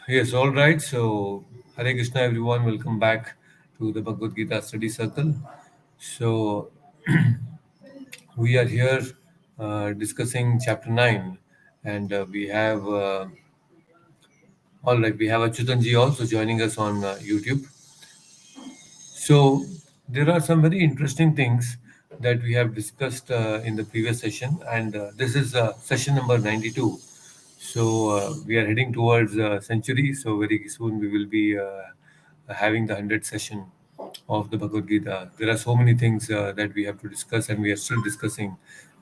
Yes, all right. So, Hare Krishna, everyone. Welcome back to the Bhagavad Gita Study Circle. So, we are here discussing chapter 9, and we have, all right, we have Achutanji also joining us on YouTube. So, there are some very interesting things that we have discussed in the previous session, and this is session number 92. So we are heading towards century. So very soon we will be having the 100th session of the Bhagavad Gita. There are so many things that we have to discuss, and we are still discussing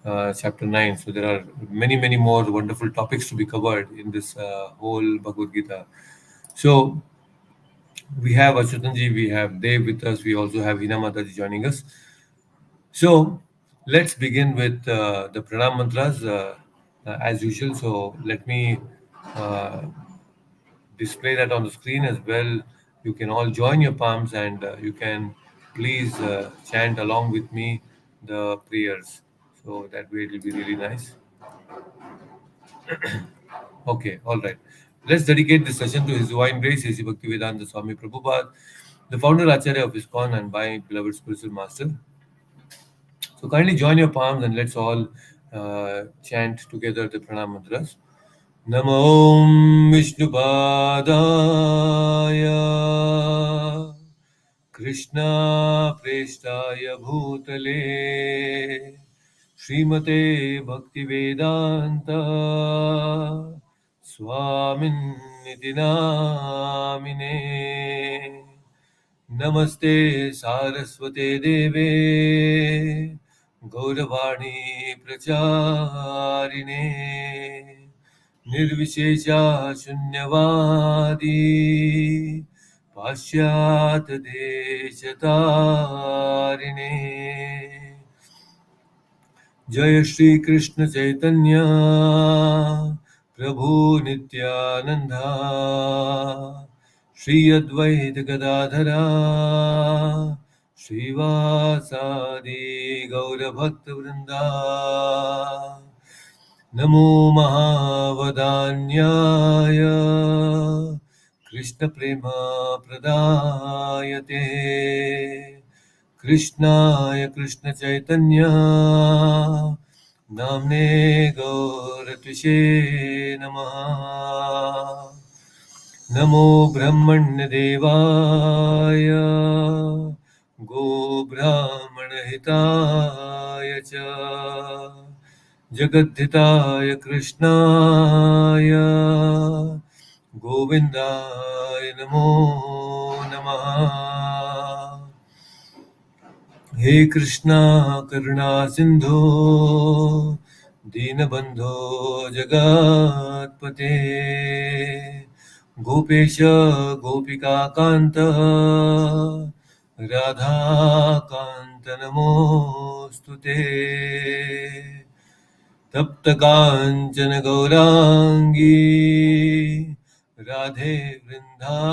chapter 9. So there are many more wonderful topics to be covered in this whole Bhagavad Gita. So we have Achutanji, we have Dev with us, we also have Hina Mataji joining us. So let's begin with the pranam mantras as usual. So let me uh, display that on the screen as well. You can all join your palms and you can please chant along with me the prayers. So that way it will be really nice. Okay, all right. Let's dedicate this session to His Divine Grace, His Bhaktivedanta Swami Prabhupada, the founder Acharya of ISKCON and my beloved spiritual master. So kindly join your palms and let's all chant together the pranam mantras. Namo Vishnupadaya Krishna Prestaya Bhutale Srimate Bhaktivedanta Swamin Niti Namine Namaste Saraswate Deve Gauravani Pracharine Nirvishesha Shunyavadi Pashyat Deshatarine Jai Shri Krishna Chaitanya Prabhu Nityananda Shri Advaita Gadadhara Srivasadi Gaura Bhakta Vrinda Namo Mahavadanyaya Krishna Prema Pradayate Krishnaya Krishna Chaitanya Namne Gauratvishe Namaha Namo Brahmanya Devaya Go Brahmana Hitaya Cha Jagadhitaya Krishnaya Govindaya Namo Namaha He Krishna Karuna Sindhu Dinabandho Jagatpate Gopesha Gopika Kanta Radha Kanta Namostute तप्त कांचन गौरांगी राधे वृंदावनेश्वरी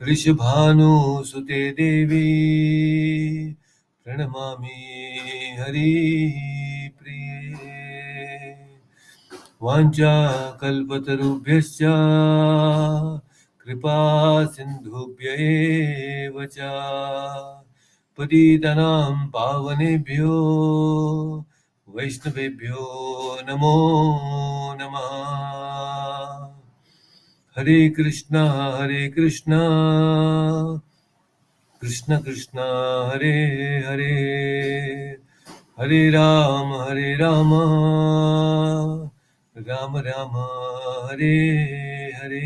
ऋषभानुसुते देवी प्रणमामि हरिप्रिये वाञ्छाकल्पतरुभ्यश्च कृपा सिन्धुभ्य एव च पतितानां पावनेभ्यो वैष्णवेभ्यो नमो नमः हरे कृष्णा कृष्ण कृष्ण हरे हरे हरे राम राम राम हरे हरे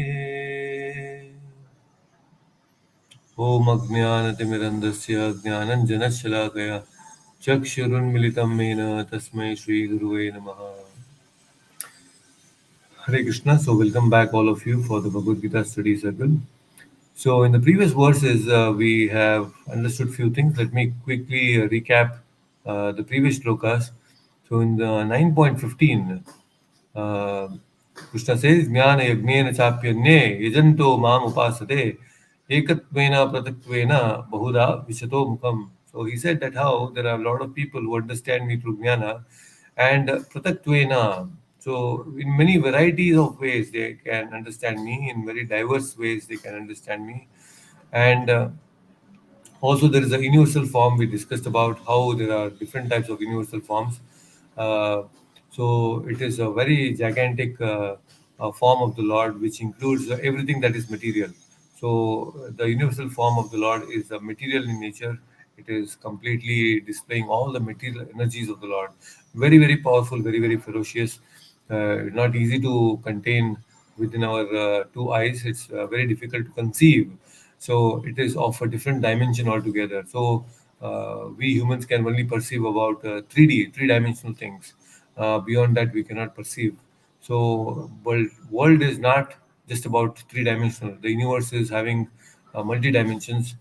ओम अज्ञानतिमिरन्धस्य ज्ञानञ्जनशलाकया चक्षुरुन्मिलितं येन तस्मै श्रीगुरुवे नमः. Hare Krishna. So welcome back all of you for the Bhagavad Gita study circle. So in the previous verses, we have understood few things. Let me quickly recap the previous shlokas. So in the 9.15, uh, Krishna says, Jnana yagnena chapyanye yajanto mam upasate ekatvena pratatvena bahuda vishato mukham. So he said that how there are a lot of people who understand me through jnana and pratatvena. So, in many varieties of ways, they can understand me. In very diverse ways, they can understand me. And also, there is a universal form. We discussed about how there are different types of universal forms. Uh, so, it is a very gigantic form of the Lord, which includes everything that is material. So, the universal form of the Lord is material in nature. It is completely displaying all the material energies of the Lord. Very, very powerful, very, very ferocious. Not easy to contain within our two eyes. It's very difficult to conceive. So it is of a different dimension altogether. So we humans can only perceive about 3D, three-dimensional things. Beyond that, we cannot perceive. So world is not just about three-dimensional. The universe is having multi-dimensions.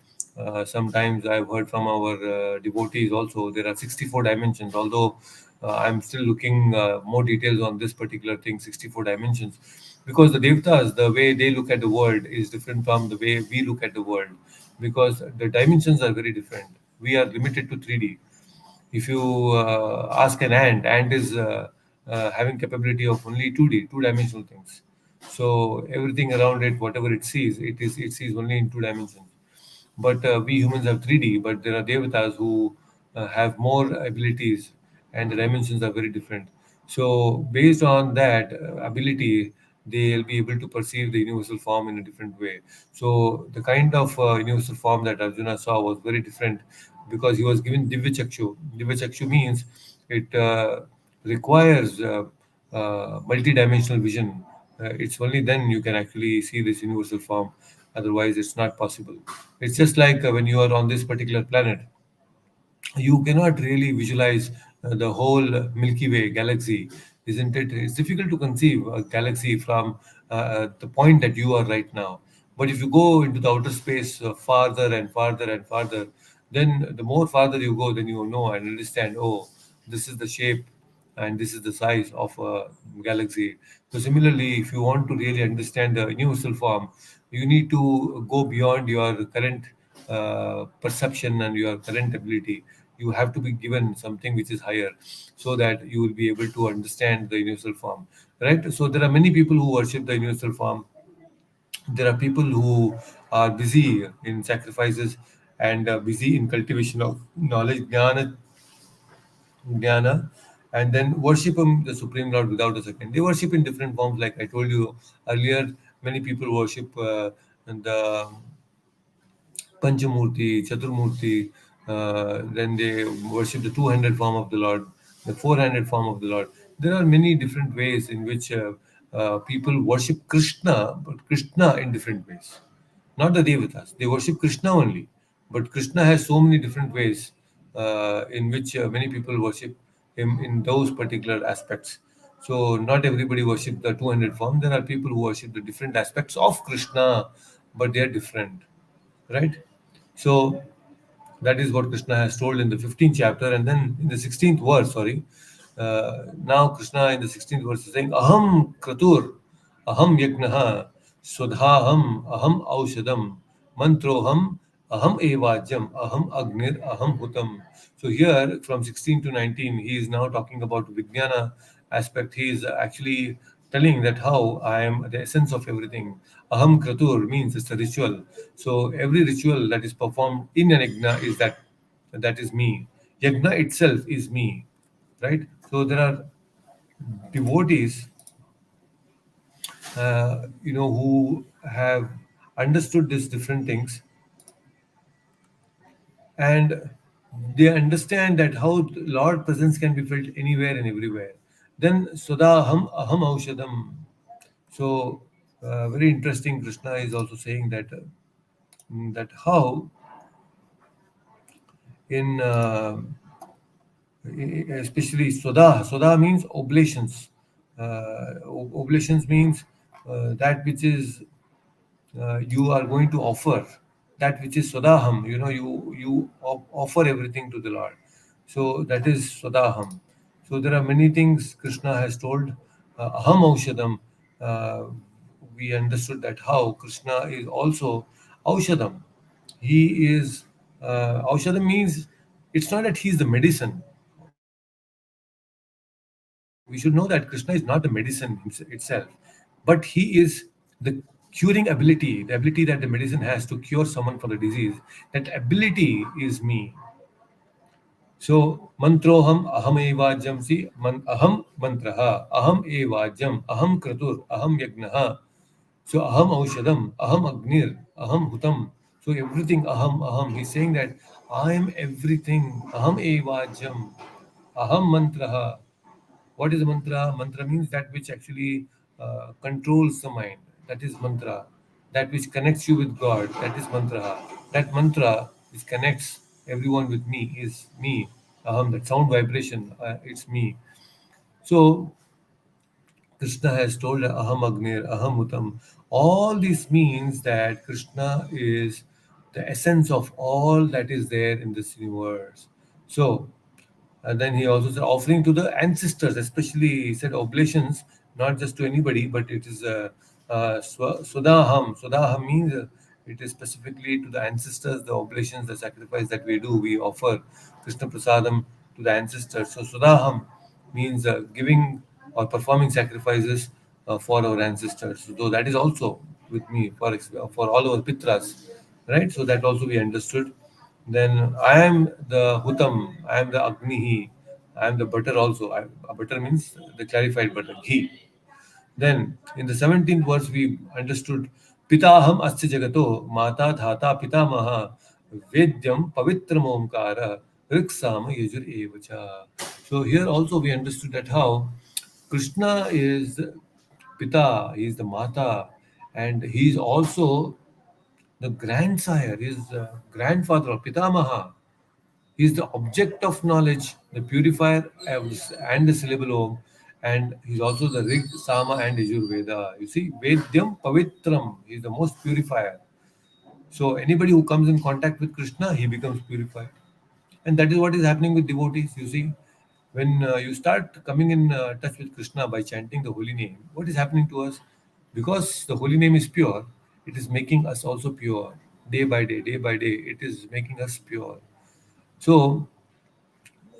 Sometimes I've heard from our devotees also there are 64 dimensions. Although I'm still looking more details on this particular thing, 64 dimensions, because the devtas, the way they look at the world is different from the way we look at the world, because the dimensions are very different. We are limited to 3D. If you ask an ant is having capability of only 2D, two-dimensional things. So everything around it, whatever it sees only in two dimensions. But we humans have 3D, but there are devatas who have more abilities, and the dimensions are very different. So, based on that ability, they'll be able to perceive the universal form in a different way. So, the kind of universal form that Arjuna saw was very different because he was given Divya Chakshu. Divya Chakshu means it requires multi-dimensional vision. It's only then you can actually see this universal form. Otherwise, it's not possible. It's just like when you are on this particular planet, you cannot really visualize the whole Milky Way galaxy, isn't it? It's difficult to conceive a galaxy from the point that you are right now. But if you go into the outer space farther and farther and farther, then the more farther you go, then you will know and understand, oh, this is the shape and this is the size of a galaxy. So similarly, if you want to really understand the universal form, you need to go beyond your current perception and your current ability. You have to be given something which is higher, so that you will be able to understand the universal form. Right. So there are many people who worship the universal form. There are people who are busy in sacrifices and busy in cultivation of knowledge, jnana, and then worship him, the Supreme Lord, without a second. They worship in different forms, like I told you earlier. Many people worship the Panchamurti, Chaturmurti, then they worship the two-handed form of the Lord, the four-handed form of the Lord. There are many different ways in which people worship Krishna, but Krishna in different ways. Not the Devatas. They worship Krishna only. But Krishna has so many different ways in which many people worship him in those particular aspects. So not everybody worship the two-handed form. There are people who worship the different aspects of Krishna, but they are different, right? So that is what Krishna has told in the 15th chapter, and then in the 16th verse, sorry. Now Krishna in the 16th verse is saying, Aham Kratur, Aham Yagnaha, Swadhaham, Aham Aushadam, Mantroham, Aham Evajam, Aham Agnir, Aham Hutam. So here from 16 to 19, he is now talking about Vijnana aspect. He is actually telling that how I am the essence of everything. Aham Kratur means it's a ritual. So every ritual that is performed in an yajna is that is me. Yajna itself is me, right? So there are devotees, who have understood these different things, and they understand that how Lord presence can be felt anywhere and everywhere. Then Sudaham Aham Aushadam. So very interesting. Krishna is also saying that how in especially soda. Soda means oblations. Oblations means that which is you are going to offer, that which is sodaham. You offer everything to the Lord. So that is sodaham. So there are many things Krishna has told. Aham aushadam. Uh, we understood that how Krishna is also aushadam. He is aushadam means it's not that he's the medicine. we should know that Krishna is not the medicine itself, but he is the curing ability, the ability that the medicine has to cure someone for the disease. That ability is me. So mantroham aham evajam, see, aham mantraha, aham evajam, aham kratur, aham yagnaha. So aham aushadam, aham agnir, aham hutam. So everything aham, aham. He's saying that I am everything. Aham evajam, aham mantraha. What is mantra? Mantra means that which actually controls the mind. That is mantra. That which connects you with God. That is mantra. That mantra which connects everyone with me is me. That sound vibration, it's me. So Krishna has told Aham Agnir, Aham Utam. All this means that Krishna is the essence of all that is there in this universe. So and then he also said offering to the ancestors, especially he said oblations, not just to anybody, but it is Sudaham. Sudaham means it is specifically to the ancestors, the oblations, the sacrifice that we do. We offer Krishna Prasadam to the ancestors. So Sudaham means giving or performing sacrifices for our ancestors. So though that is also with me for all our pitras, right? So that also we understood. Then I am the Hutam, I am the Agnihi, I am the butter also. Butter means the clarified butter, ghee. Then in the 17th verse we understood Pitaham Asya Jagato, Mata Dhata Pitamaha, Vedyam Pavitram Omkara, Riksama Yajur Evacha. So here also we understood that how Krishna is Pita, he is the Mata, and he is also the grandsire, his grandfather or Pitamaha. He is the object of knowledge, the purifier and the syllable Om, and he's also the Rig, Sama, and Yajur Veda. You see, Vedyam Pavitram, he is the most purifier. So anybody who comes in contact with Krishna, he becomes purified. And that is what is happening with devotees. You see, when you start coming in touch with Krishna by chanting the holy name, what is happening to us? Because the holy name is pure, it is making us also pure. Day by day, it is making us pure. So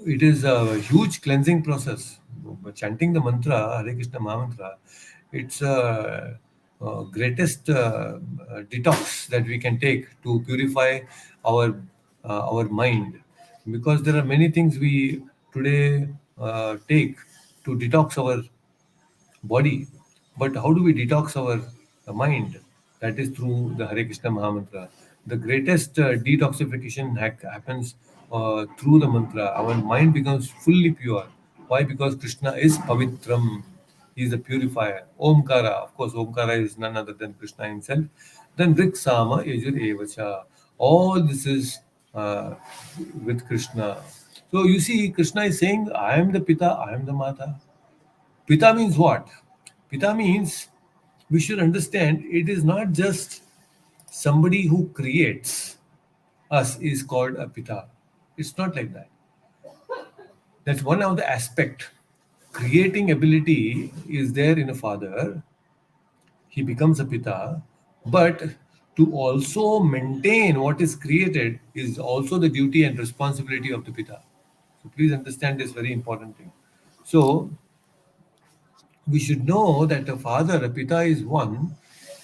it is a huge cleansing process. Chanting the mantra, Hare Krishna Mahamantra, it's greatest detox that we can take to purify our our mind, because there are many things we today take to detox our body. But how do we detox our mind? That is through the Hare Krishna Mahamantra. The greatest detoxification happens through the mantra. Our mind becomes fully pure. Why? Because Krishna is Pavitram. He is the purifier. Omkara. Of course, Omkara is none other than Krishna himself. Then Riksama Yajur Evacha. All this is with Krishna. So you see, Krishna is saying, I am the Pita, I am the Mata. Pita means what? Pita means we should understand it is not just somebody who creates us is called a Pita. It's not like that. That's one of the aspect. Creating ability is there in a father. He becomes a Pita. But to also maintain what is created is also the duty and responsibility of the Pita. So please understand this very important thing. So we should know that a father, a pita, is one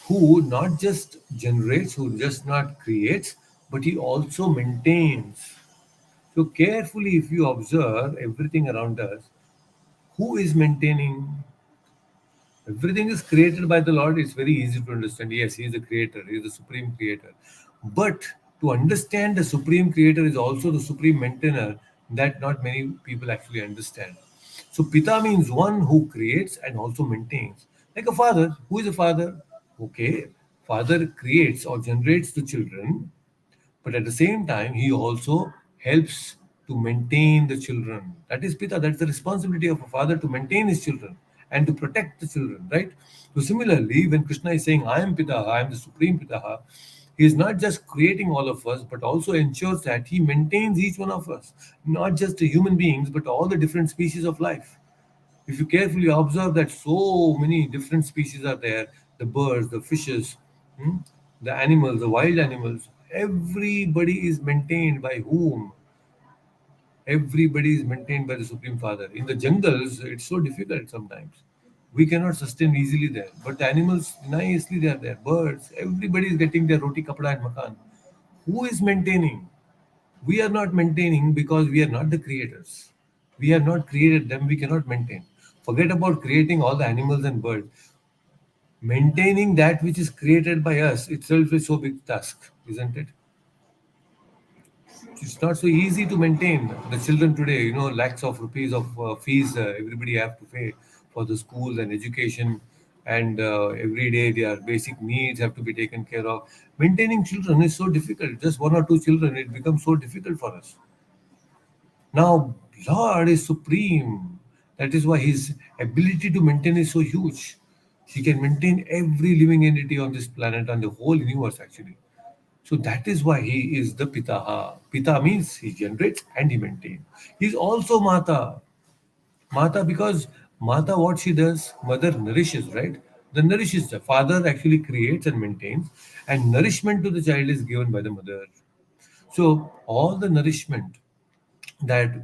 who not just generates, who just not creates, but he also maintains. So carefully, if you observe everything around us, who is maintaining? Everything is created by the Lord. It's very easy to understand. Yes, He is the creator, He is the supreme creator. But to understand the supreme creator is also the supreme maintainer, that not many people actually understand. So, Pita means one who creates and also maintains. Like a father. Who is a father? Okay, father creates or generates the children, but at the same time he also helps to maintain the children. That is pita. That's the responsibility of a father, to maintain his children and to protect the children, right? So similarly, when Krishna is saying I am pita, I am the supreme pita, he is not just creating all of us but also ensures that he maintains each one of us, not just the human beings but all the different species of life. If you carefully observe that so many different species are there, the birds, the fishes, hmm, the animals, the wild animals, everybody is maintained by whom? Everybody is maintained by the Supreme Father. In the jungles, it's so difficult sometimes. We cannot sustain easily there. But the animals, nicely they are there. Birds, everybody is getting their roti, kapda, and makan. Who is maintaining? We are not maintaining because we are not the creators. We have not created them, we cannot maintain. Forget about creating all the animals and birds. Maintaining that which is created by us itself is so big task, isn't it? It's not so easy to maintain. The children today, lakhs of rupees of fees everybody have to pay for the schools and education, and every day their basic needs have to be taken care of. Maintaining children is so difficult. Just one or two children, it becomes so difficult for us. Now, Lord is supreme. That is why his ability to maintain is so huge. He can maintain every living entity on this planet and the whole universe, actually. So that is why he is the Pitaha. Pita means he generates and he maintains. He's also Mata. Mata because Mata, what she does, mother nourishes, right? The nourishes, the father actually creates and maintains, and nourishment to the child is given by the mother. So all the nourishment that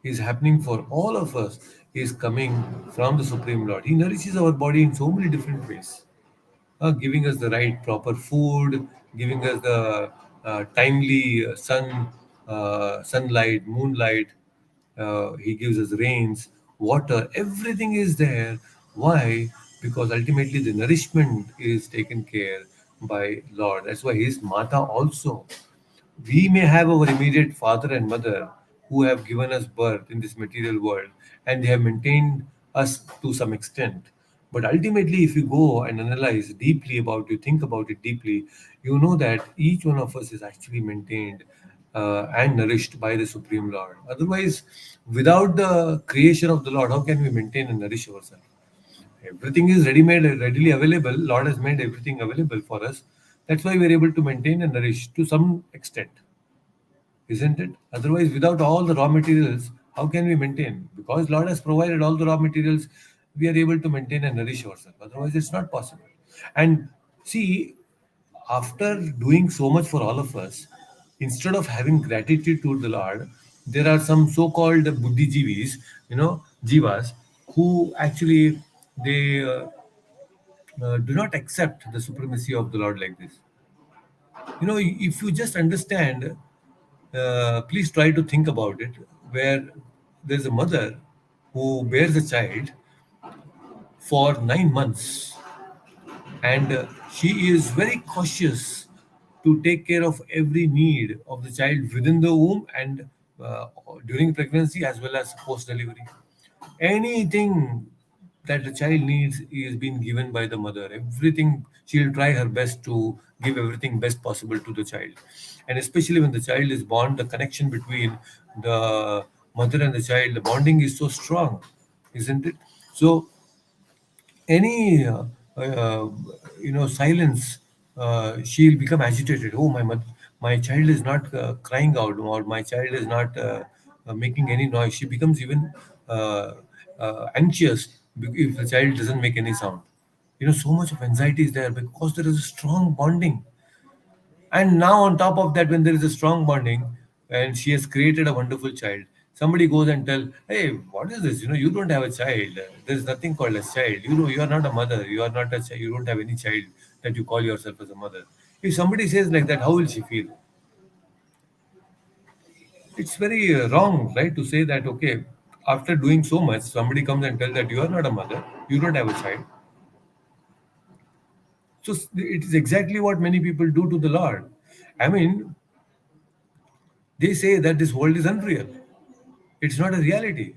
is happening for all of us is coming from the Supreme Lord. He nourishes our body in so many different ways, giving us the right proper food, giving us the timely sunlight, moonlight. He gives us rains, water. Everything is there. Why? Because ultimately the nourishment is taken care by Lord. That's why He is Mata also. We may have our immediate father and mother who have given us birth in this material world, and they have maintained us to some extent. But ultimately, if you go and analyze deeply about it, think about it deeply, you know that each one of us is actually maintained and nourished by the Supreme Lord. Otherwise, without the creation of the Lord, how can we maintain and nourish ourselves? Everything is ready-made, readily available. Lord has made everything available for us. That's why we're able to maintain and nourish to some extent, isn't it? Otherwise, without all the raw materials, how can we maintain? Because Lord has provided all the raw materials, we are able to maintain and nourish ourselves. Otherwise, it's not possible. And see, after doing so much for all of us, instead of having gratitude to the Lord, there are some so-called buddhijivis, jivas, who actually they do not accept the supremacy of the Lord like this. If you just understand, please try to think about it, where there's a mother who bears a child for 9 months, and she is very cautious to take care of every need of the child within the womb and uh, during pregnancy as well as post delivery. Anything that the child needs is being given by the mother. Everything, she'll try her best to give everything best possible to the child. And especially when the child is born, the connection between the mother and the child, the bonding is so strong, isn't it? So any uh, silence, she'll become agitated. Oh, my child is not crying out, or my child is not making any noise. She becomes even uh, anxious if the child doesn't make any sound. So much of anxiety is there because there is a strong bonding. And now, on top of that, when there is a strong bonding and she has created a wonderful child, somebody goes and tell, "Hey, what is this? You don't have a child. There is nothing called a child. You are not a mother. You are not a child. You don't have any child that you call yourself as a mother." If somebody says like that, how will she feel? It's very wrong, right, to say that. Okay, after doing so much, somebody comes and tells that you are not a mother. You don't have a child. So it is exactly what many people do to the Lord. I mean, they say that this world is unreal. It's not a reality.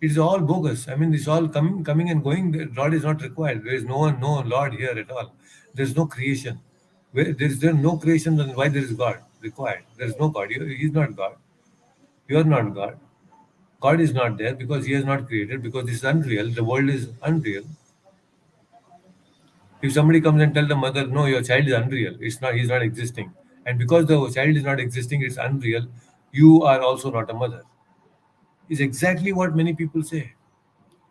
It's all bogus. I mean, it's all coming and going. The Lord is not required. There is no one, no Lord here at all. There's no creation. Where there no creation, then why there is God required? There is no God. He's not God. You are not God. God is not there because He has not created. Because this is unreal. The world is unreal. If somebody comes and tell the mother, "No, your child is unreal. It's not. He's not existing." And because the child is not existing, it's unreal. You are also not a mother. Is exactly what many people say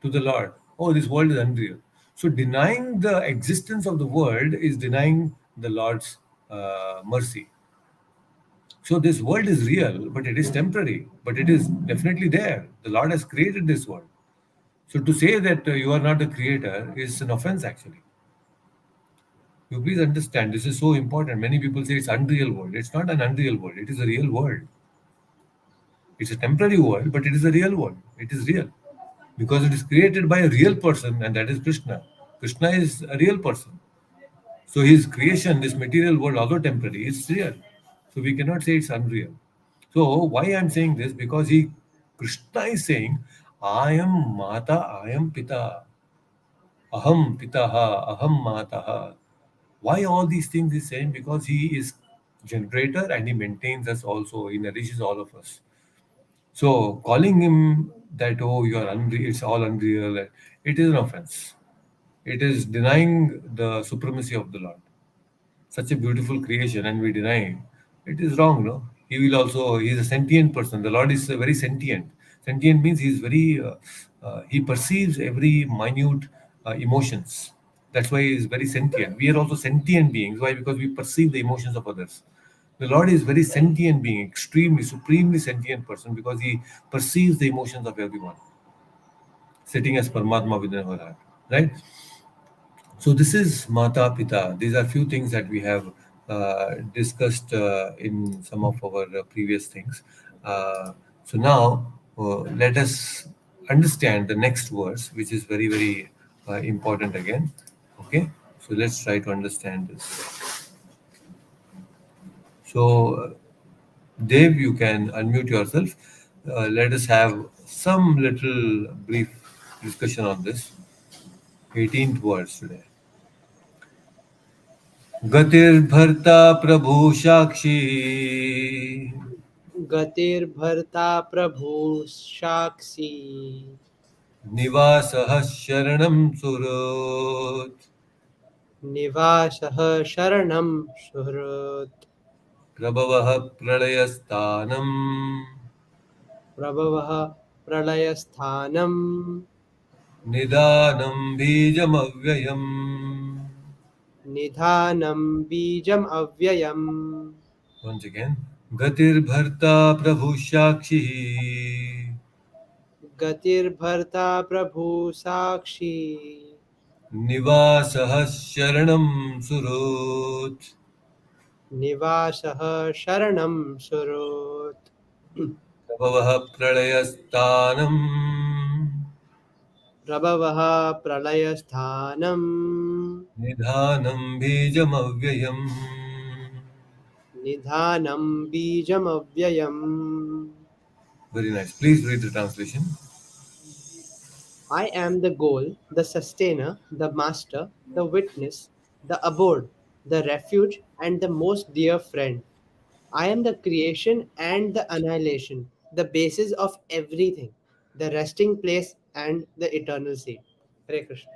to the Lord. Oh, this world is unreal. So denying the existence of the world is denying the Lord's mercy. So this world is real, but it is temporary, but it is definitely there. The Lord has created this world. So to say that you are not a creator is an offense actually. You please understand this is so important. Many people say it's unreal world. It's not an unreal world. It is a real world. It's a temporary world, but it is a real world. It is real because it is created by a real person, and that is Krishna. Krishna is a real person. So his creation, this material world, although temporary, is real. So we cannot say it's unreal. So why I'm saying this? Because Krishna is saying, I am Mata, I am Pita, Aham Pitaha, Aham Mataha. Why all these things he's saying? Because he is generator and he maintains us also. He nourishes all of us. So calling him that, oh, you are unreal, it's all unreal, it is an offense. It is denying the supremacy of the Lord. Such a beautiful creation and we deny it. It is wrong, no? He will also, he is a sentient person. The Lord is very sentient. Sentient means he is very, he perceives every minute emotions. That's why he is very sentient. We are also sentient beings. Why? Because we perceive the emotions of others. The Lord is very sentient being, extremely, supremely sentient person because he perceives the emotions of everyone, sitting as Paramatma within our heart. Right? So this is Mata Pita. These are few things that we have discussed in some of our previous things. So now let us understand the next verse, which is very very important again. Okay, so let's try to understand this. So Dave, you can unmute yourself. Let us have some little brief discussion on this 18th verse today. गतिर्भर्ता प्रभु साक्षी गतिर्भर्ता प्रभु साक्षी निवासः शरणं सुहृत् निवासः शरणं सुहृत् प्रभवः प्रलयस्थानम् प्रभवः प्रलयस्थानं निदानं बीजमव्ययम्. निधानं बीजम् अव्ययम् Once again, गतिर्भर्ता प्रभु साक्षी गतिर्भर्ता प्रभु साक्षी निवासः शरणं सुहृत् निवासः शरणं सुहृत् प्रभवः प्रलयस्थानम् प्रभवः प्रलयस्थानं निधानं बीजमव्ययम्. निधानं बीजमव्ययम् Very nice. Please read the translation. I am the goal, the sustainer, the master, the witness, the abode, the refuge, and the most dear friend. I am the creation and the annihilation, the basis of everything, the resting place and the eternal seed. Hare Krishna.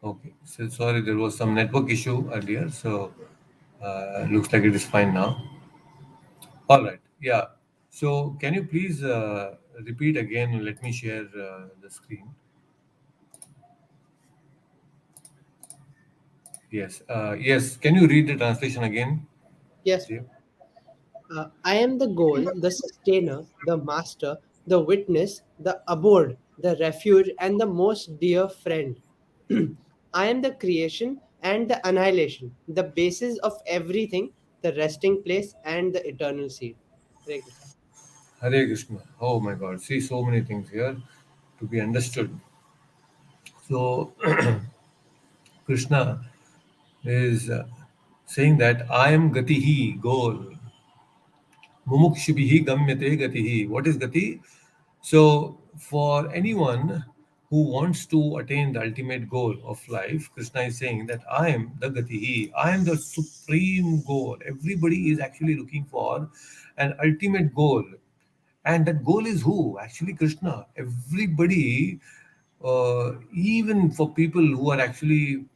Okay. So sorry, there was some network issue earlier. So looks like it is fine now. All right. Yeah. So can you please repeat again? Let me share the screen. Yes. Yes. Can you read the translation again, Yes. Dev? I am the goal, the sustainer, the master, the witness, the abode, the refuge, and the most dear friend. I am the creation and the annihilation, the basis of everything, the resting place and the eternal seed. Hare Krishna. Hare Krishna. Oh my God. See so many things here to be understood. So Krishna is saying that I am Gatihi, goal. Mumukshibhihi gamyate gatihi. What is gati? So, for anyone who wants to attain the ultimate goal of life, Krishna is saying that I am the gatihi. I am the supreme goal. Everybody is actually looking for an ultimate goal. And that goal is who? Actually, Krishna. Everybody, even for people who are actually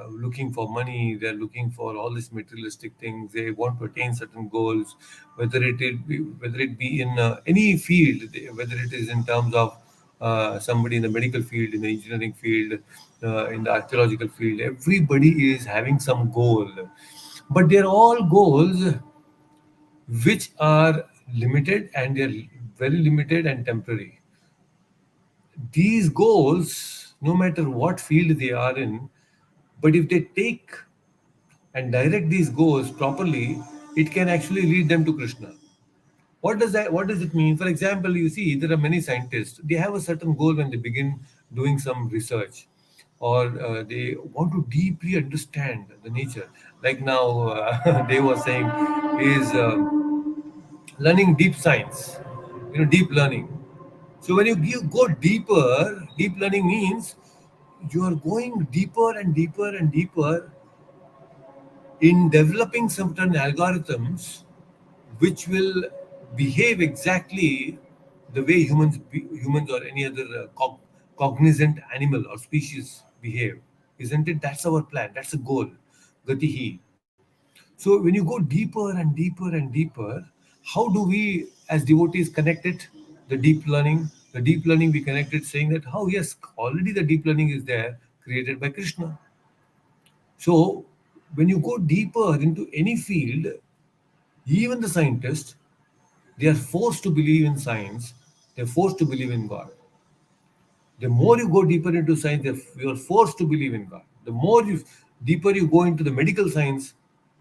looking for money, they're looking for all these materialistic things. They want to attain certain goals, whether it be in any field, whether it is in terms of somebody in the medical field, in the engineering field, in the archaeological field. Everybody is having some goal, but they're all goals which are limited, and they're very limited and temporary. These goals, no matter what field they are in, but if they take and direct these goals properly, it can actually lead them to Krishna. What does it mean? For example, you see there are many scientists, they have a certain goal when they begin doing some research, or they want to deeply understand the nature. Like now, they were saying is learning deep science, deep learning. So when go deeper, deep learning means you are going deeper and deeper and deeper in developing certain algorithms which will behave exactly the way humans or any other cognizant animal or species behave. Isn't it? That's our plan. That's the goal. Gatihi. So when you go deeper and deeper and deeper, how do we as devotees connect it? The deep learning. The deep learning we connect it saying that how yes, already the deep learning is there, created by Krishna. So when you go deeper into any field, even the scientists, they are forced to believe in science, they're forced to believe in God. The more you go deeper into science, you are forced to believe in God. The more you deeper you go into the medical science,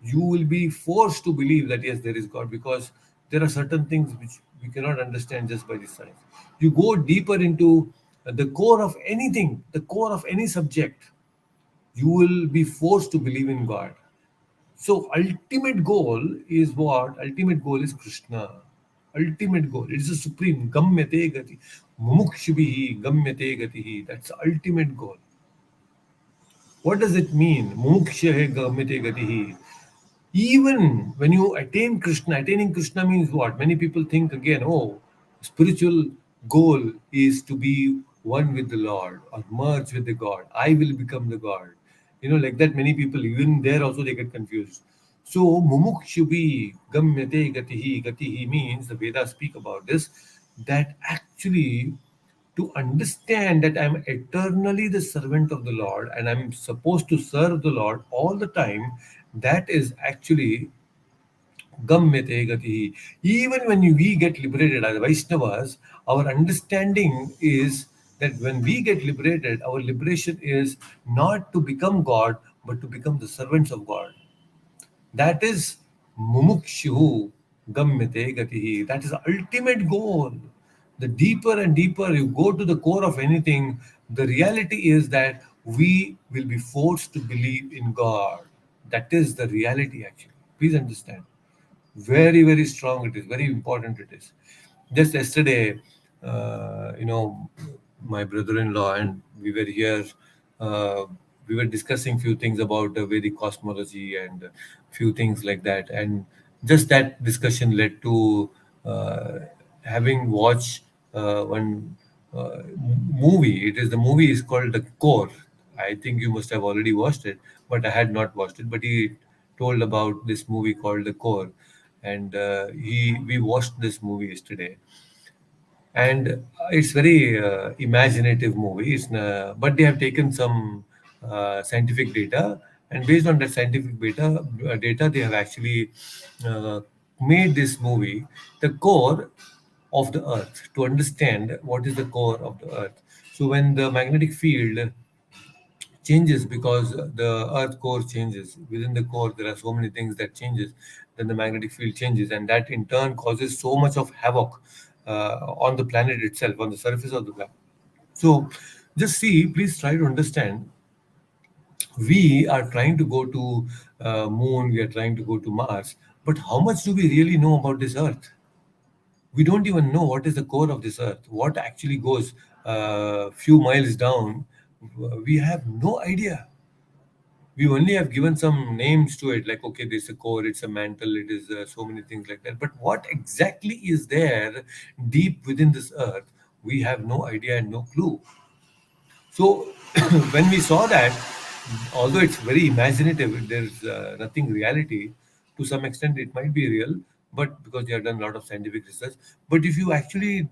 you will be forced to believe that yes, there is God, because there are certain things which we cannot understand just by this science. You go deeper into the core of anything, the core of any subject, you will be forced to believe in God. So ultimate goal is what? Ultimate goal is Krishna. Ultimate goal. It is the supreme. Gamyate gati. Mumukshibhihi gamyate gatihi. That's the ultimate goal. What does it mean? Mumukshahe gamyate gatihi. Even when you attain Krishna, attaining Krishna means what? Many people think again, oh, spiritual goal is to be one with the Lord or merge with the God. I will become the God. Like that, many people, even there also, they get confused. So, mumukshubi gamyate gatihi. Gatihi means, the Vedas speak about this, that actually to understand that I'm eternally the servant of the Lord and I'm supposed to serve the Lord all the time, that is actually gammyate gatihi. Even when we get liberated as Vaishnavas, our understanding is that when we get liberated, our liberation is not to become God, but to become the servants of God. That is mumukshu gamyate gatihi. That is the ultimate goal. The deeper and deeper you go to the core of anything, the reality is that we will be forced to believe in God. That is the reality, actually. Please understand. Very, very strong it is, very important it is. Just yesterday, my brother-in-law and we were here, uh, we were discussing few things about Vedic cosmology and few things like that, and just that discussion led to uh, having watched one movie. The movie is called The Core. I think you must have already watched it, but I had not watched it. But he told about this movie called The Core, and he we watched this movie yesterday, and it's very imaginative movie. But they have taken some scientific data, and based on that scientific data, they have actually uh, made this movie the core of the Earth to understand what is the core of the Earth. So when the magnetic field changes because the earth core changes, within the core there are so many things that changes, then the magnetic field changes, and that in turn causes so much of havoc on the planet itself, on the surface of the planet. So just see, please try to understand, we are trying to go to moon, we are trying to go to Mars, but how much do we really know about this earth? We don't even know what is the core of this earth, what actually goes few miles down. We have no idea. We only have given some names to it, like, okay, there's a core, it's a mantle, it is so many things like that, but what exactly is there deep within this earth, we have no idea and no clue. So when we saw that, although it's very imaginative, there's nothing reality. To some extent, it might be real, but because they have done a lot of scientific research. But if you actually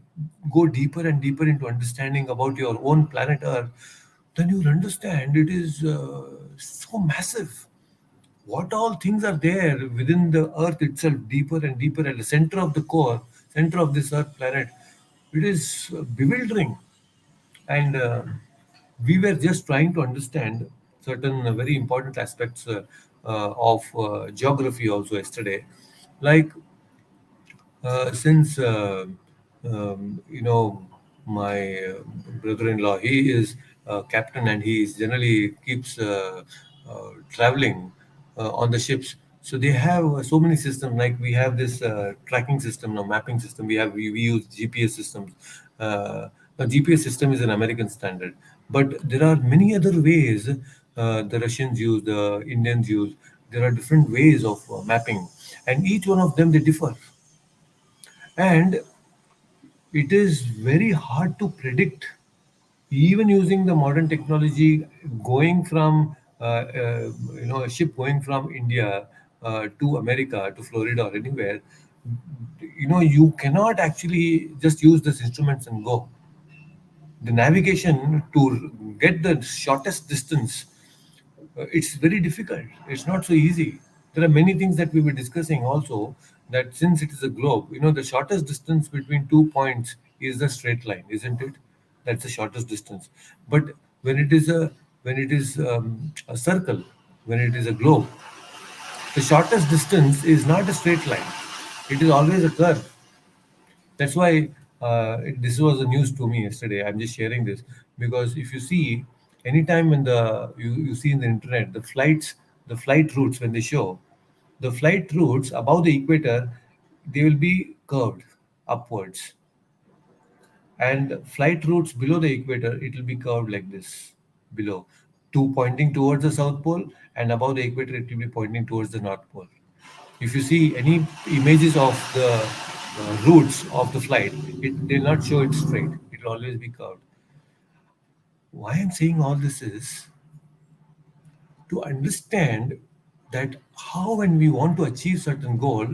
go deeper and deeper into understanding about your own planet Earth, then you'll understand it is so massive. What all things are there within the Earth itself, deeper and deeper at the center of the core, center of this Earth planet. It is bewildering, and we were just trying to understand certain very important aspects of geography also yesterday, like since my brother-in-law, he is captain, and he generally keeps traveling on the ships. So they have so many systems. Like we have this tracking system, now mapping system. We use GPS systems. Now GPS system is an American standard, but there are many other ways the Russians use, the Indians use. There are different ways of mapping, and each one of them they differ, and it is very hard to predict, even using the modern technology, going from a ship going from India to America, to Florida or anywhere. You cannot actually just use these instruments and go. The navigation to get the shortest distance, it's very difficult. It's not so easy. There are many things that we were discussing also, that since it is a globe, the shortest distance between 2 points is the straight line, isn't it? That's the shortest distance. But when it is a circle, when it is a globe, the shortest distance is not a straight line. It is always a curve. That's why this was a news to me yesterday. I'm just sharing this because if you see, anytime when you see in the internet the flight routes, when they show the flight routes above the equator, they will be curved upwards, and flight routes below the equator, it will be curved like this below, two pointing towards the south pole, and above the equator it will be pointing towards the north pole. If you see any images of the routes of the flight, it will not show it straight. It will always be curved. Why I'm saying all this is to understand that how, when we want to achieve certain goal,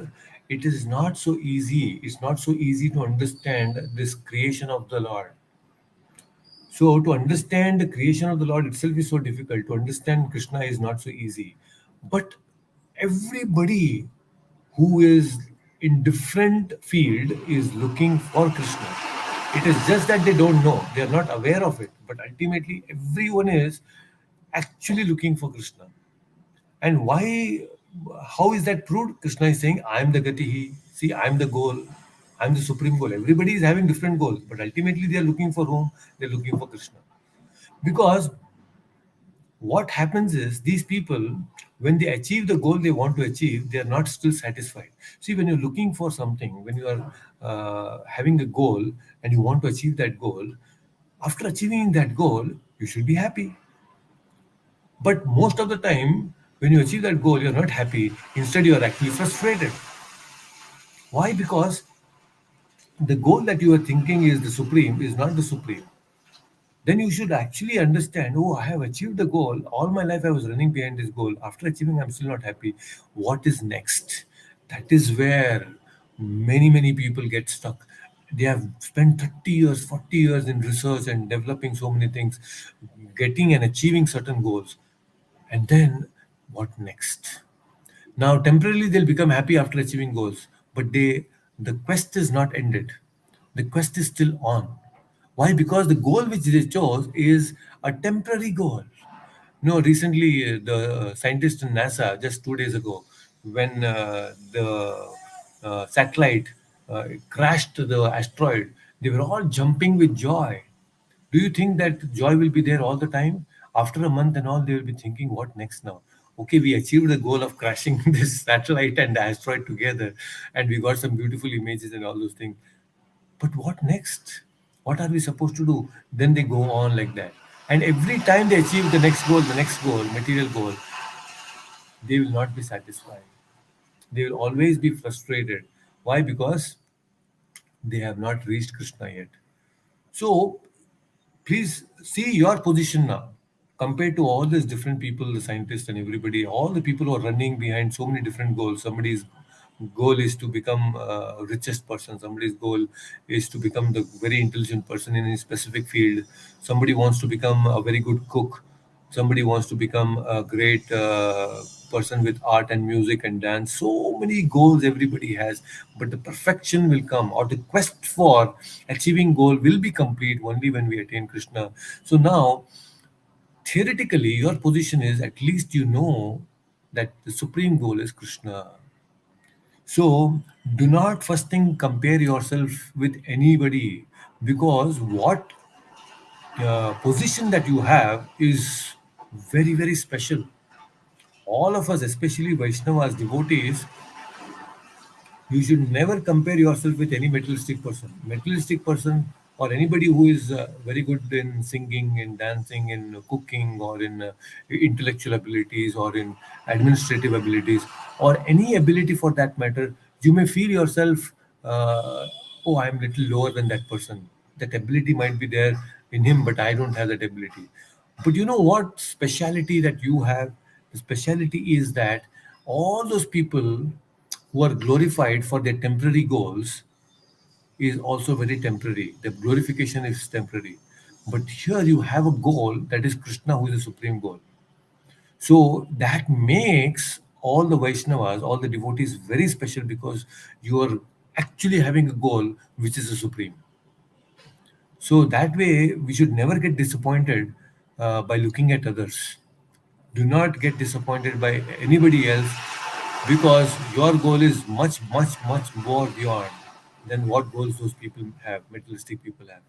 it is not so easy. It's not so easy to understand this creation of the Lord. So to understand the creation of the Lord itself is so difficult. To understand Krishna is not so easy. But everybody who is in different field is looking for Krishna. It is just that they don't know. They are not aware of it. But ultimately, everyone is actually looking for Krishna. And why? How is that proved? Krishna is saying, "I am the Gati. See, I am the goal. I am the supreme goal." Everybody is having different goals, but ultimately they are looking for whom? They are looking for Krishna. Because what happens is, these people, when they achieve the goal they want to achieve, they are not still satisfied. See, when you're looking for something, when you are having a goal and you want to achieve that goal, after achieving that goal you should be happy. But most of the time, when you achieve that goal, you're not happy. Instead, you are actually frustrated. Why? Because the goal that you are thinking is the supreme is not the supreme. then you should actually understand, oh, I have achieved the goal. All my life I was running behind this goal. After achieving, I'm still not happy. What is next? That is where many people get stuck. They have spent 30 years, 40 years in research and developing so many things, getting and achieving certain goals. And then what next? Now, temporarily, they'll become happy after achieving goals, but the quest is not ended. The quest is still on. Why? Because the goal which they chose is a temporary goal. No, recently the scientists in NASA, just 2 days ago, when the satellite crashed the asteroid, they were all jumping with joy. Do you think that joy will be there all the time? After a month and all, they will be thinking, what next now? Okay, we achieved the goal of crashing this satellite and the asteroid together, and we got some beautiful images and all those things. But what next? What are we supposed to do? Then they go on like that. And every time they achieve the next goal, material goal, they will not be satisfied. They will always be frustrated. Why? Because they have not reached Krishna yet. So please see your position now compared to all these different people, the scientists and everybody, all the people who are running behind so many different goals. Somebody's goal is to become richest person. Somebody's goal is to become the very intelligent person in a specific field. Somebody wants to become a very good cook. Somebody wants to become a great person with art and music and dance. So many goals everybody has, but the perfection will come, or the quest for achieving goal will be complete only when we attain Krishna. So now, theoretically, your position is, at least you know that the supreme goal is Krishna. So do not first thing compare yourself with anybody, because what position that you have is very special. All of us, especially Vaishnavas, devotees, you should never compare yourself with any materialistic person. Materialistic person, or anybody who is very good in singing, in dancing, in cooking, or in intellectual abilities, or in administrative abilities, or any ability for that matter. You may feel yourself, oh, I'm little lower than that person. That ability might be there in him, but I don't have that ability. But you know what speciality that you have? The speciality is that all those people who are glorified for their temporary goals is also very temporary. The glorification is temporary. But here you have a goal that is Krishna, who is the supreme goal. So that makes all the Vaishnavas, all the devotees very special, because you are actually having a goal which is the supreme. So that way, we should never get disappointed by looking at others. Do not get disappointed by anybody else, because your goal is much more beyond than what goals those people have, materialistic people have.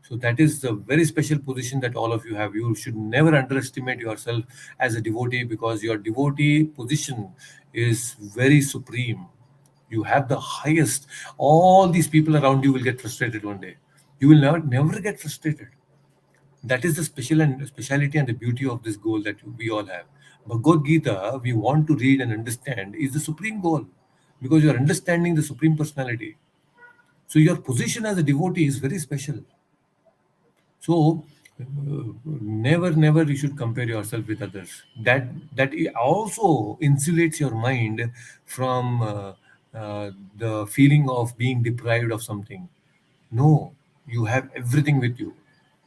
So that is a very special position that all of you have. You should never underestimate yourself as a devotee, because your devotee position is very supreme. You have the highest. All these people around you will get frustrated one day. You will never get frustrated. That is the speciality and the beauty of this goal that we all have. Bhagavad Gita, we want to read and understand, is the supreme goal, because you are understanding the supreme personality. So your position as a devotee is very special. So never you should compare yourself with others. That also insulates your mind from the feeling of being deprived of something. No, you have everything with you.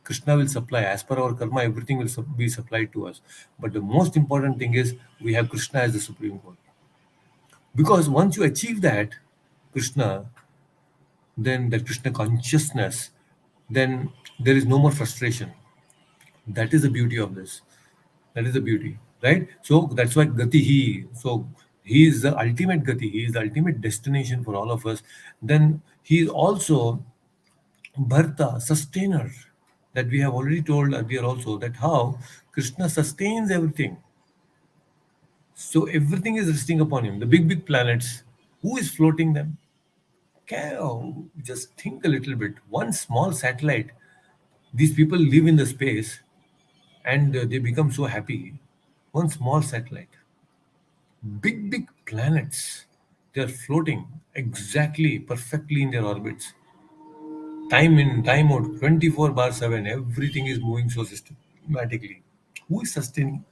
Krishna will supply as per our karma. Everything will be supplied to us. But the most important thing is we have Krishna as the supreme goal. Because once you achieve that Krishna, then that Krishna consciousness, then there is no more frustration. That is the beauty of this. That is the beauty, right? So that's why Gati He. So He is the ultimate Gati. He is the ultimate destination for all of us. Then He is also Bharta, sustainer. That we have already told earlier also, that how Krishna sustains everything. So everything is resting upon Him. The big planets, who is floating them? Can just think a little bit. One small satellite. These people live in the space, and they become so happy. One small satellite. Big planets. They are floating exactly, perfectly in their orbits. Time in, time out, 24 bar 7, everything is moving so systematically. Who is sustaining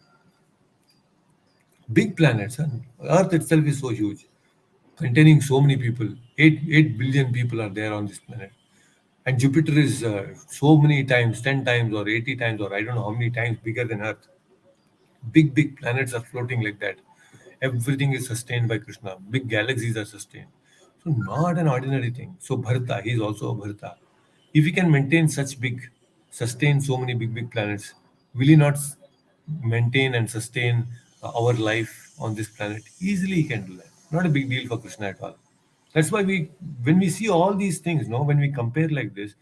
big planets? Huh? Earth itself is so huge, containing so many people. 8 billion people are there on this planet. And Jupiter is so many times, 10 times or 80 times, or I don't know how many times bigger than Earth. Big planets are floating like that. Everything is sustained by Krishna. Big galaxies are sustained. So not an ordinary thing. So Bharata, he is also a Bharata. If he can maintain such big, sustain so many big planets, will he not maintain and sustain our life on this planet? Easily he can do that. Not a big deal for Krishna at all. That's why when we see all these things, no, when we compare like this,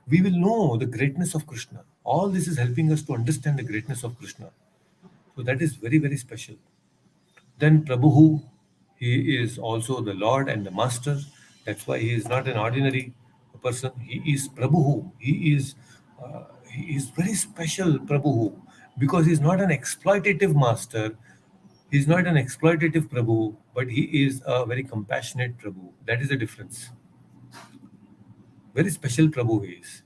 we will know the greatness of Krishna. All this is helping us to understand the greatness of Krishna. So that is very special. Then Prabhu, he is also the Lord and the Master. That's why he is not an ordinary person. He is Prabhu. He is very special Prabhu because he is not an exploitative master. He is not an exploitative Prabhu, but he is a very compassionate Prabhu. That is the difference. Very special Prabhu he is.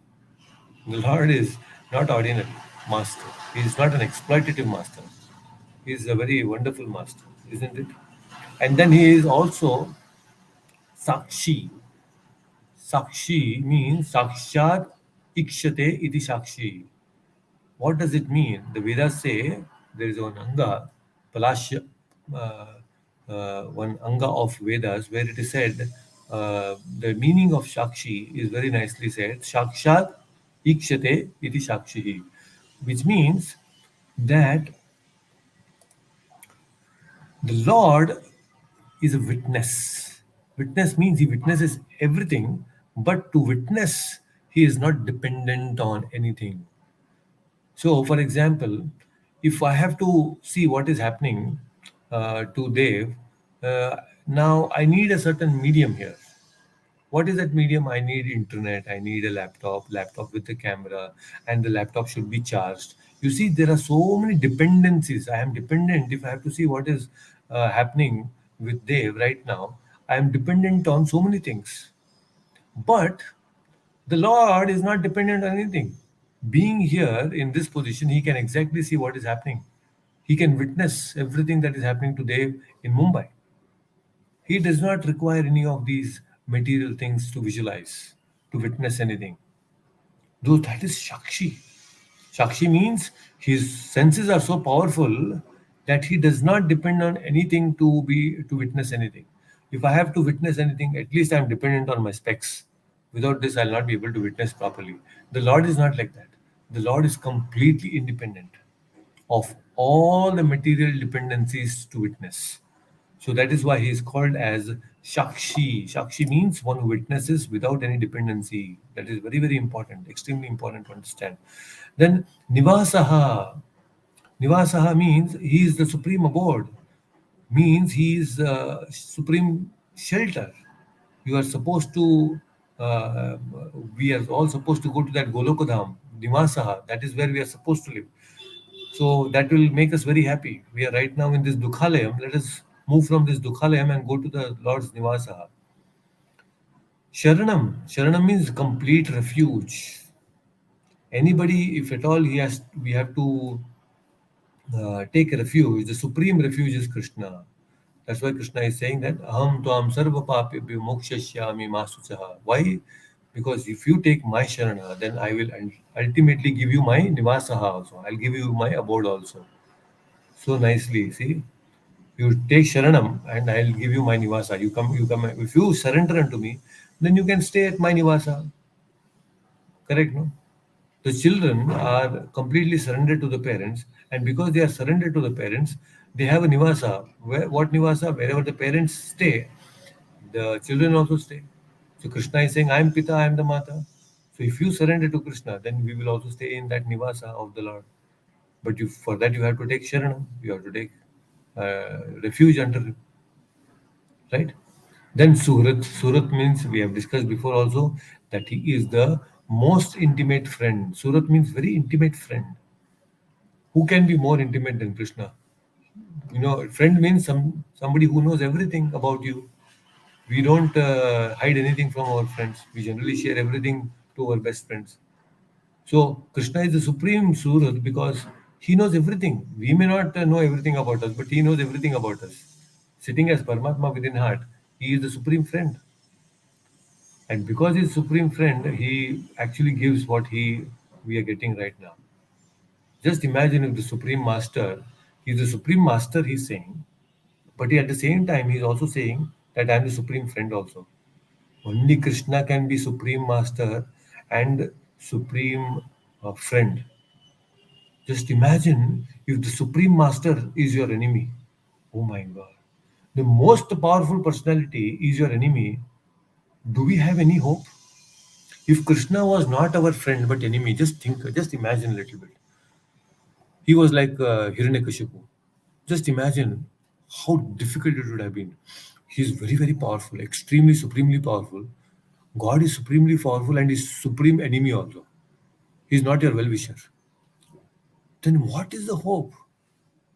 The Lord is not ordinary master. He is not an exploitative master. He is a very wonderful master, isn't it? And then he is also Sakshi. Sakshi means Sakshat Ikshate iti Sakshi. What does it mean? The Vedas say there is one Anga, Palashya, one Anga of Vedas, where it is said the meaning of Sakshi is very nicely said. Sakshat Ikshate iti Sakshi, which means that the Lord is a witness. Witness means he witnesses everything, but to witness, he is not dependent on anything. So, for example, if I have to see what is happening to Dev, uh, now I need a certain medium here. What is that medium? I need internet, I need a laptop with the camera, and the laptop should be charged. You see, there are so many dependencies. I am dependent. If I have to see what is happening with Dev right now, I am dependent on so many things. But the Lord is not dependent on anything. Being here in this position, he can exactly see what is happening. He can witness everything that is happening to Dev in Mumbai. He does not require any of these material things to visualize, to witness anything. Though that is Shakshi. Shakshi means his senses are so powerful that he does not depend on anything to witness anything. If I have to witness anything, at least I am dependent on my specs. Without this, I'll not be able to witness properly. The Lord is not like that. The Lord is completely independent of all the material dependencies to witness. So that is why he is called as Shakshi. Shakshi means one who witnesses without any dependency. That is very important, extremely important to understand. Then Nivasaha. Nivasaha means he is the supreme abode, means he is supreme shelter. You are supposed to, we are all supposed to go to that Golokadham, Nivasaha. That is where we are supposed to live. So that will make us very happy. We are right now in this Dukhalayam. Let us move from this Dukhalayam and go to the Lord's Nivasaha. Sharanam. Sharanam means complete refuge. Anybody, if at all he has, we have to take refuge. The supreme refuge is Krishna. That's why Krishna is saying that Aham Tvam Sarva Papibhyo Mokshashyami Masuchaha. Why? Because if you take my Sharana, then I will ultimately give you my Nivasaha also. I'll give you my abode also. So nicely, see? You take Sharanam and I'll give you my Nivasa. You come. If you surrender unto me, then you can stay at my Nivasa. Correct, no? The children are completely surrendered to the parents, and because they are surrendered to the parents, they have a nivasa. What nivasa? Wherever the parents stay, the children also stay. So Krishna is saying, I am Pita, I am the Mata. So if you surrender to Krishna, then we will also stay in that nivasa of the Lord. But for that you have to take Sharanam, you have to take refuge under him, right? Then Surat. Surat means, we have discussed before also, that he is the most intimate friend. Surat means very intimate friend. Who can be more intimate than Krishna? Friend means somebody who knows everything about you. We don't hide anything from our friends. We generally share everything to our best friends. So Krishna is the supreme Surat because he knows everything. We may not know everything about us, but he knows everything about us. Sitting as Paramatma within heart, he is the supreme friend. And because he's supreme friend, he actually gives what he we are getting right now. Just imagine if the supreme master, he's the supreme master, he's saying, but at the same time, he's also saying that I'm the supreme friend also. Only Krishna can be supreme master and supreme friend. Just imagine if the Supreme Master is your enemy. Oh my God. The most powerful personality is your enemy. Do we have any hope? If Krishna was not our friend but enemy, just imagine a little bit. He was like Hiranyakashipu. Just imagine how difficult it would have been. He is very, very powerful, extremely, supremely powerful. God is supremely powerful and is supreme enemy also. He is not your well wisher. Then what is the hope?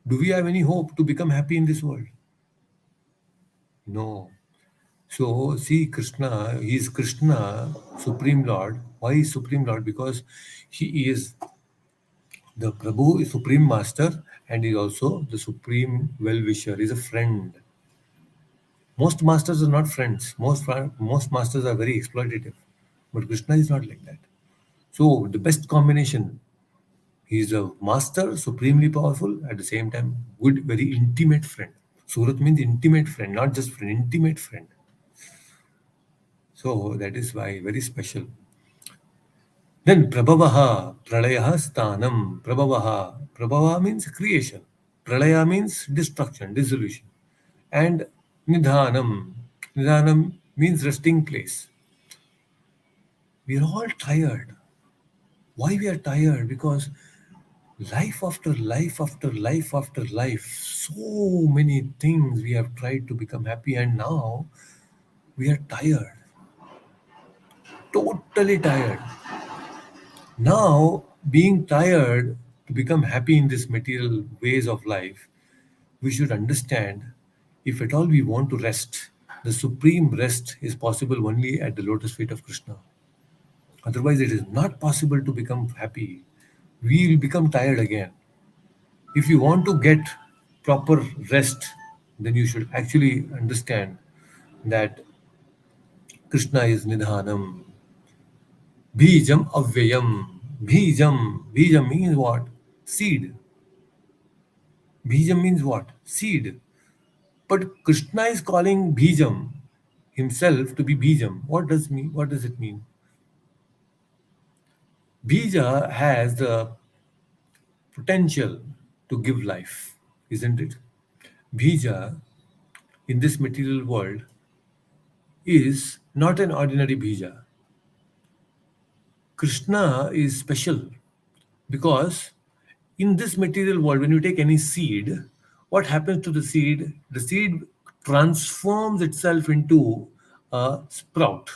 Do we have any hope to become happy in this world? No. So see Krishna, he is Krishna, Supreme Lord. Why is Supreme Lord? Because he is the Prabhu, is Supreme Master, and he is also the Supreme Well-Wisher. He is a friend. Most masters are not friends. Most masters are very exploitative. But Krishna is not like that. So the best combination. He is a master, supremely powerful, at the same time, good, very intimate friend. Surat means intimate friend, not just friend, intimate friend. So that is why very special. Then Prabhavaha, Pralayaha Sthanam. Prabhavaha. Prabhava means creation. Pralaya means destruction, dissolution. And Nidhanam. Nidhanam means resting place. We are all tired. Why we are tired? Because life after life after life after life, so many things we have tried to become happy, and now we are tired. Totally tired. Now, being tired to become happy in this material ways of life, we should understand if at all we want to rest, the supreme rest is possible only at the lotus feet of Krishna. Otherwise, it is not possible to become happy. We will become tired again. If you want to get proper rest, then you should actually understand that Krishna is Nidhanam. Bijam avyayam. Bijam. Bijam means what? Seed. Bijam means what? Seed. But Krishna is calling Bijam himself to be Bijam. What does it mean? Bija has the potential to give life, isn't it? Bija in this material world is not an ordinary Bija. Krishna is special because in this material world, when you take any seed, what happens to the seed? The seed transforms itself into a sprout.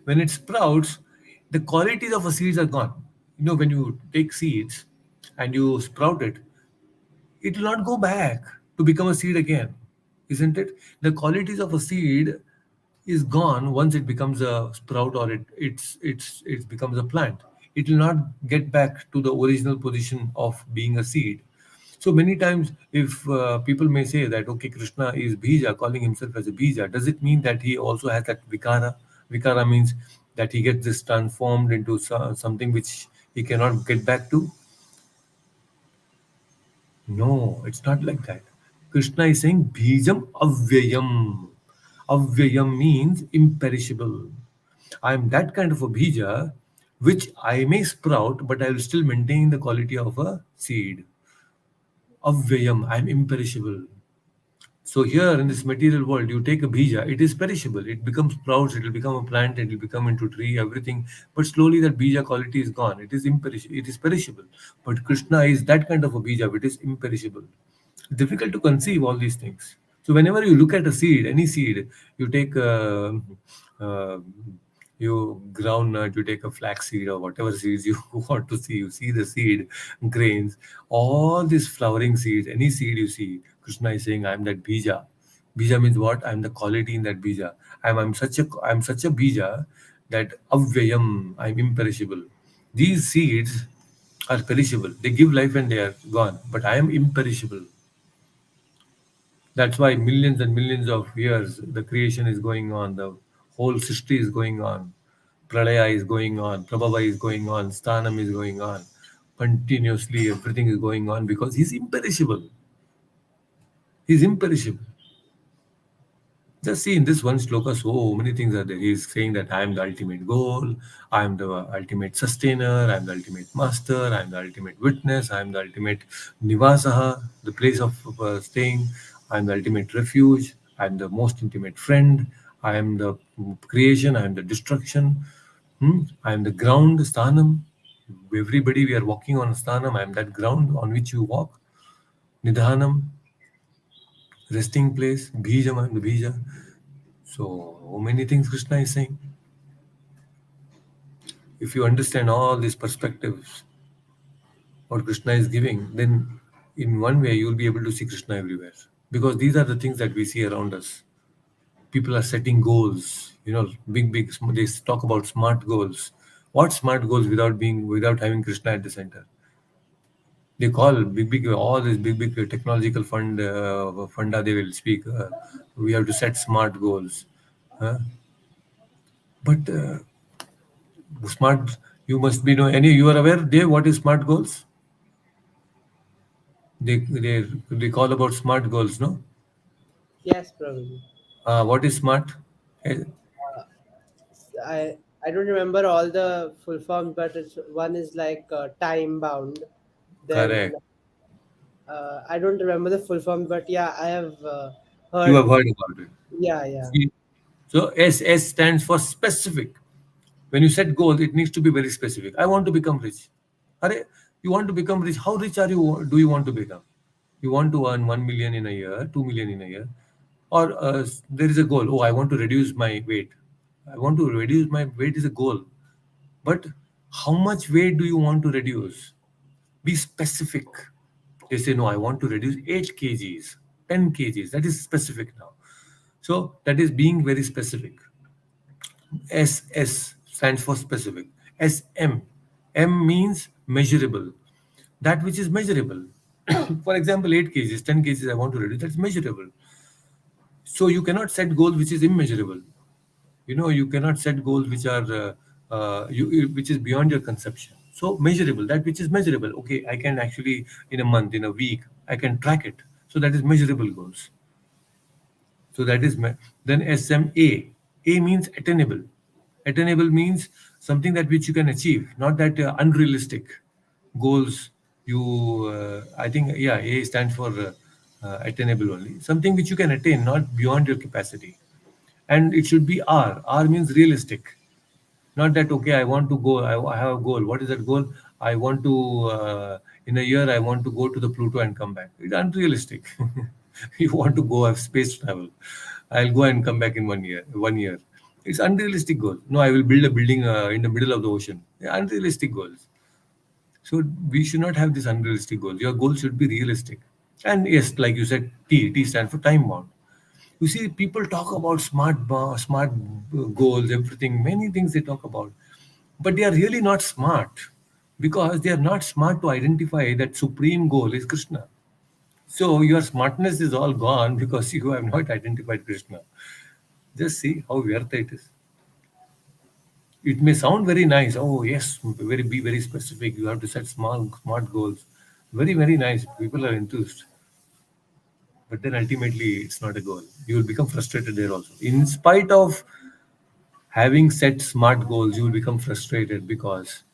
When it sprouts, the qualities of a seed are gone. You know, when you take seeds and you sprout it, it will not go back to become a seed again, isn't it? The qualities of a seed is gone once it becomes a sprout or it becomes a plant. It will not get back to the original position of being a seed. So many times, if people may say that okay, Krishna is bija, calling himself as a bija, does it mean that he also has that vikara? Vikara means that he gets this transformed into something which he cannot get back to. No, it's not like that. Krishna is saying Bijam Avyayam. Avyayam means imperishable. I am that kind of a bija which I may sprout, but I will still maintain the quality of a seed. Avyayam, I am imperishable. So here in this material world, you take a bija, it is perishable. It becomes sprouts, it will become a plant, it will become into tree, everything. But slowly that bija quality is gone. It is imperishable. It is perishable. But Krishna is that kind of a bija which is imperishable. Difficult to conceive all these things. So whenever you look at a seed, any seed, you take uh, you groundnut, you take a flax seed or whatever seeds you want to see. You see the seed grains, all these flowering seeds, any seed you see. Krishna is saying, "I am that bija." Bija means what? I am the quality in that bija. I'm such a bija that avyayam, I'm imperishable. These seeds are perishable. They give life and they are gone. But I am imperishable. That's why millions and millions of years the creation is going on, the whole srishti is going on, pralaya is going on, prabhava is going on, sthanam is going on. Continuously everything is going on because he's imperishable. He's imperishable. Just see in this one sloka, so many things are there. He is saying that I am the ultimate goal, I am the ultimate sustainer, I am the ultimate master, I am the ultimate witness, I am the ultimate nivasaha, the place of staying, I am the ultimate refuge, I am the most intimate friend, I am the creation, I am the destruction, I am the ground, sthanam. Everybody, we are walking on sthanam, I am that ground on which you walk. Nidhanam, resting place, bijam, I am the bija. So many things Krishna is saying. If you understand all these perspectives, what Krishna is giving, then in one way you will be able to see Krishna everywhere. Because these are the things that we see around us. People are setting goals, big. They talk about smart goals. What smart goals without having Krishna at the center? They call big all this big technological funda. They will speak. We have to set smart goals, huh? But smart. You must be know any. You are aware, Dave? What is smart goals? They call about smart goals, no? Yes, Prabhuji. What is smart? Eh, Uh, I don't remember all the full forms, but one is like time bound. Then Correct. I don't remember the full form, but yeah, I have You have heard. heard about it. Yeah, yeah. See, so S stands for specific. When you set goals, it needs to be very specific. I want to become rich. Are you want to become rich? How rich are you? Do you want to become? You want to earn 1 million in a year, 2 million in a year, or there is a goal. Oh, I want to reduce my weight. I want to reduce my weight is a goal. But how much weight do you want to reduce? Be specific. They say, no, I want to reduce 8 kgs, 10 kgs. That is specific now. So that is being very specific. SS stands for specific. SM. M means measurable. That which is measurable. For example, 8 kgs, 10 kgs I want to reduce. That's measurable. So you cannot set goals which is immeasurable. You cannot set goals which are which is beyond your conception. So measurable, that which is measurable. Okay, I can actually in a month, in a week, I can track it. So that is measurable goals. So that is then SMA. A means attainable. Attainable means something that which you can achieve, not that unrealistic goals. I think, yeah, A stands for attainable only. Something which you can attain, not beyond your capacity. And it should be R. R means realistic. Not that, okay, I want to go, I have a goal. What is that goal? I want to, in a year, I want to go to the Pluto and come back. It's unrealistic. You want to go have space travel. I'll go and come back in 1 year. 1 year. It's unrealistic goal. No, I will build a building in the middle of the ocean. Yeah, unrealistic goals. So we should not have this unrealistic goals. Your goal should be realistic. And yes, like you said, T stands for time bound. You see, people talk about smart goals, everything, many things they talk about, but they are really not smart because they are not smart to identify that supreme goal is Krishna. So your smartness is all gone because you have not identified Krishna. Just see how व्यर्थ it is. It may sound very nice. Oh yes, be very specific. You have to set smart goals. Very nice. People are enthused. But then ultimately, it's not a goal. You will become frustrated there also. In spite of having set smart goals, you will become frustrated because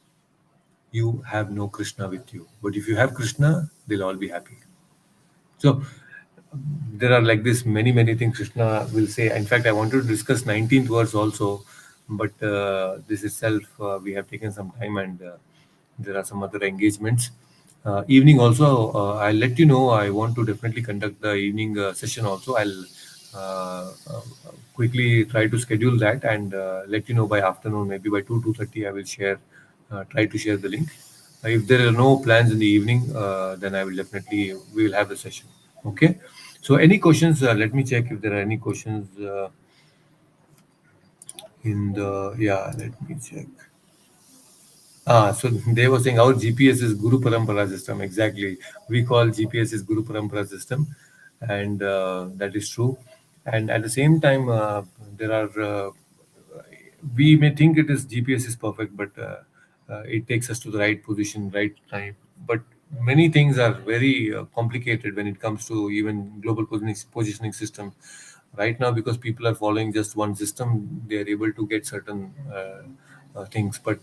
you have no Krishna with you. But if you have Krishna, they'll all be happy. So there are like this many things Krishna will say. In fact, I wanted to discuss 19th verse also, but this itself we have taken some time and there are some other engagements. Evening also, I'll let you know. I want to definitely conduct the evening session also. I'll quickly try to schedule that and let you know by afternoon, maybe by 2:30. I will try to share the link. If there are no plans in the evening, then I will definitely we will have the session. Okay. So any questions? Let me check if there are any questions. In the, yeah, let me check. So they were saying our GPS is Guru Parampara system. Exactly. We call GPS is Guru Parampara system, and that is true. And at the same time, there are we may think it is GPS is perfect, but it takes us to the right position, right time. But many things are very complicated when it comes to even global positioning system. Right now, because people are following just one system, they are able to get certain things, but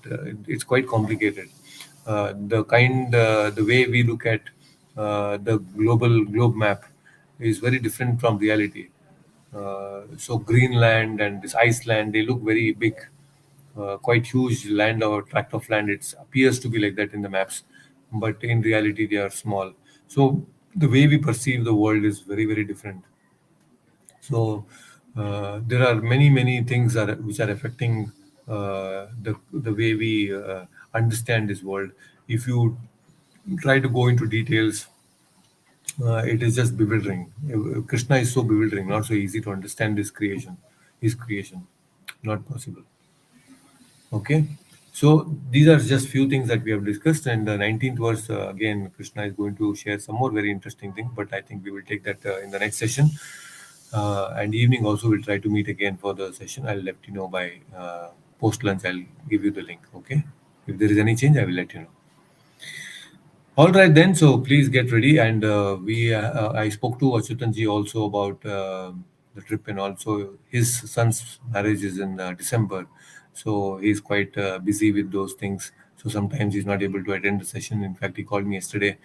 it's quite complicated. The way we look at the global globe map is very different from reality. So Greenland and this Iceland, they look very big, quite huge land or tract of land. It appears to be like that in the maps, but in reality they are small. So the way we perceive the world is very, very different. So there are many things which are affecting the way we understand this world. If you try to go into details, it is just bewildering. Krishna is so bewildering, not so easy to understand his creation, not possible. Okay, so these are just few things that we have discussed, and the 19th verse again, Krishna is going to share some more very interesting things, but I think we will take that in the next session. And evening also we'll try to meet again for the session. I'll let you know by post lunch. I'll give you the link. Okay, if there is any change, I will let you know. All right then. So please get ready. And I spoke to Achutanji also about the trip, and also his son's marriage is in December, so he's quite busy with those things. So sometimes he's not able to attend the session. In fact, he called me yesterday.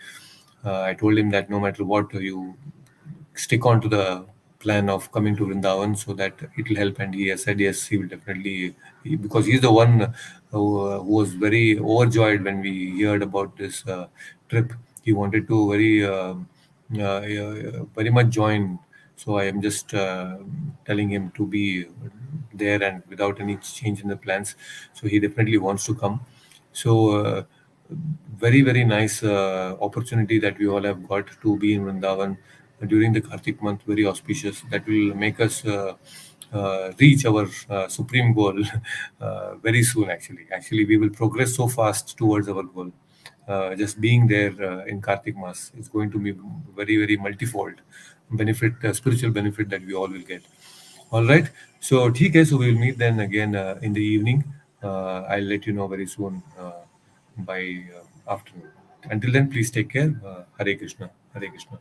I told him that no matter what, you stick on to the plan of coming to Vrindavan so that it will help. And he has said yes, he will definitely, because he's the one who was very overjoyed when we heard about this trip. He wanted to very much join. So I am just telling him to be there and without any change in the plans. So he definitely wants to come. So very nice opportunity that we all have got to be in Vrindavan during the Kartik month. Very auspicious. That will make us reach our supreme goal very soon. Actually, we will progress so fast towards our goal. Just being there in Kartik Mas is going to be very multifold benefit, spiritual benefit that we all will get. All right. So, ठीक है. So we will meet then again in the evening. I'll let you know very soon by afternoon. Until then, please take care. Hare Krishna. Hare Krishna.